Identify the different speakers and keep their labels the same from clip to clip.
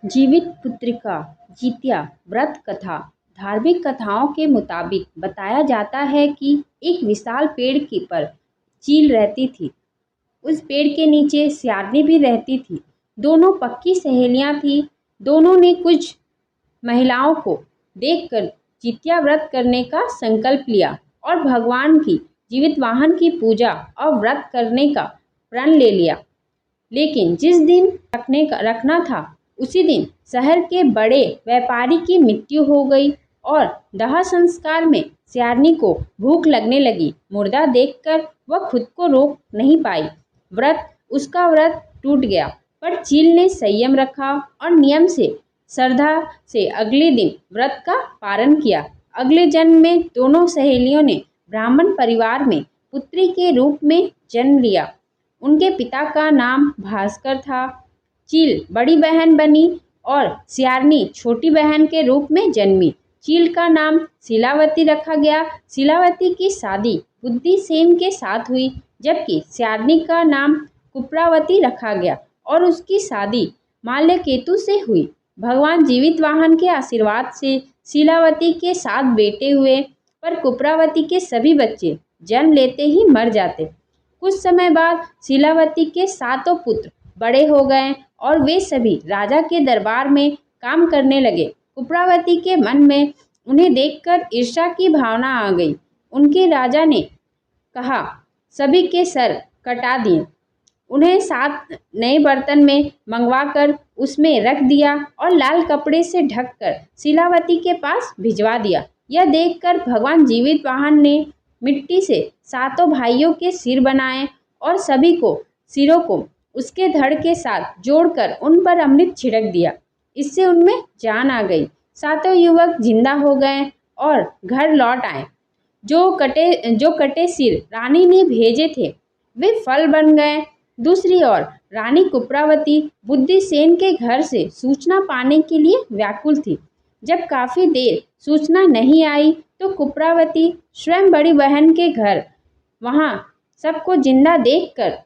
Speaker 1: जीवित पुत्रिका जितिया व्रत कथा। धार्मिक कथाओं के मुताबिक बताया जाता है कि एक विशाल पेड़ के पर चील रहती थी। उस पेड़ के नीचे सियारनी भी रहती थी। दोनों पक्की सहेलियां थीं। दोनों ने कुछ महिलाओं को देखकर जितिया व्रत करने का संकल्प लिया और भगवान की जीवित वाहन की पूजा और व्रत करने का प्रण ले लिया। लेकिन जिस दिन रखना था उसी दिन शहर के बड़े व्यापारी की मृत्यु हो गई और दाह संस्कार में सियारनी को भूख लगने लगी। मुर्दा देखकर वह खुद को रोक नहीं पाई। उसका व्रत टूट गया, पर चील ने संयम रखा और नियम से श्रद्धा से अगले दिन व्रत का पालन किया। अगले जन्म में दोनों सहेलियों ने ब्राह्मण परिवार में पुत्री के रूप में जन्म लिया। उनके पिता का नाम भास्कर था। चील बड़ी बहन बनी और सियारनी छोटी बहन के रूप में जन्मी। चील का नाम शीलावती रखा गया। शीलावती की शादी बुद्धिसेन के साथ हुई, जबकि सियारनी का नाम कुप्रावती रखा गया और उसकी शादी माल्यकेतु से हुई। भगवान जीवित वाहन के आशीर्वाद से शीलावती के 7 बेटे हुए, पर कुप्रावती के सभी बच्चे जन्म लेते ही मर जाते। कुछ समय बाद शीलावती के 7 पुत्र बड़े हो गए और वे सभी राजा के दरबार में काम करने लगे। कुप्रावती के मन में उन्हें देखकर ईर्ष्या की भावना आ गई। उनके राजा ने कहा सभी के सर कटा दिए। उन्हें 7 नए बर्तन में मंगवाकर उसमें रख दिया और लाल कपड़े से ढककर शीलावती के पास भिजवा दिया। यह देखकर भगवान जीवित वाहन ने मिट्टी से 7 भाइयों के सिर बनाए और सभी को सिरों को उसके धड़ के साथ जोड़कर उन पर अमृत छिड़क दिया। इससे उनमें जान आ गई। 7 युवक जिंदा हो गए और घर लौट आए। जो कटे सिर रानी ने भेजे थे वे फल बन गए। दूसरी ओर रानी कुप्रावती बुद्धिसेन के घर से सूचना पाने के लिए व्याकुल थी। जब काफी देर सूचना नहीं आई तो कुप्रावती स्वयं बड़ी बहन के घर वहां सबको जिंदा देखकर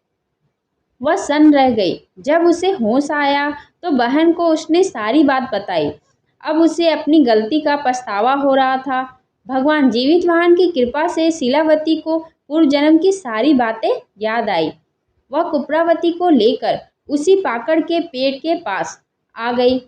Speaker 1: वह सन्न रह गई। जब उसे होश आया तो बहन को उसने सारी बात बताई। अब उसे अपनी गलती का पछतावा हो रहा था। भगवान जीवित वाहन की कृपा से शीलावती को पूर्व जन्म की सारी बातें याद आई। वह कुप्रावती को लेकर उसी पाकड़ के पेड़ के पास आ गई।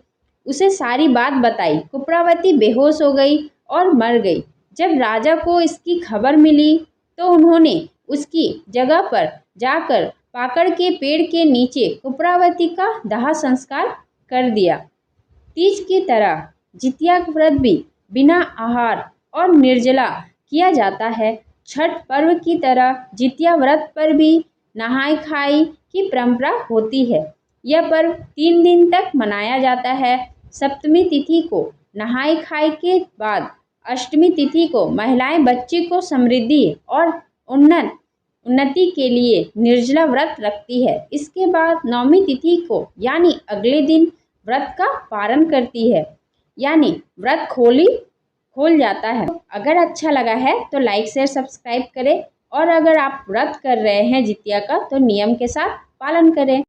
Speaker 1: उसे सारी बात बताई। कुप्रावती बेहोश हो गई और मर गई। जब राजा को इसकी खबर मिली तो उन्होंने उसकी जगह पर जाकर पाकड़ के पेड़ के नीचे कुप्रावती का दाह संस्कार कर दिया। तीज की तरह जितिया व्रत भी बिना आहार और निर्जला किया जाता है। छठ पर्व की तरह जितिया व्रत पर भी नहाय खाई की परंपरा होती है। यह पर्व 3 दिन तक मनाया जाता है। सप्तमी तिथि को नहाय खाई के बाद अष्टमी तिथि को महिलाएं बच्चे को समृद्धि और उन्नति के लिए निर्जला व्रत रखती है। इसके बाद नवमी तिथि को यानी अगले दिन व्रत का पारण करती है, यानी व्रत खोल जाता है। अगर अच्छा लगा है तो लाइक शेयर सब्सक्राइब करें और अगर आप व्रत कर रहे हैं जितिया का तो नियम के साथ पालन करें।